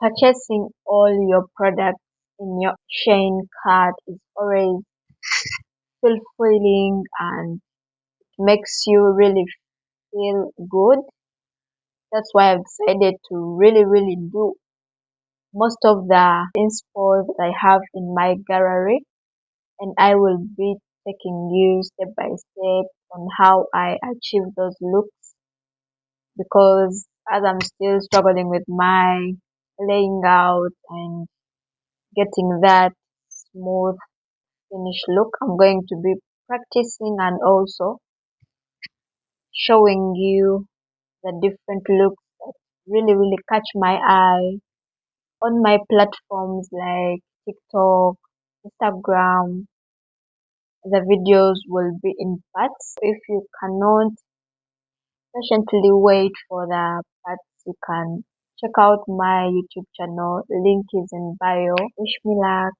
Purchasing all your products in your Shein cart is always fulfilling and makes you really feel good. That's why I've decided to really do most of the inspo that I have in my gallery, and I will be taking you step by step on how I achieve those looks, because as I'm still struggling with my laying out and getting that smooth finished look, I'm going to be practicing and also showing you the different looks that really catch my eye on my platforms like TikTok, Instagram. The videos will be in parts. If you cannot patiently wait for the parts, you can check out my YouTube channel. Link is in bio. Wish me luck.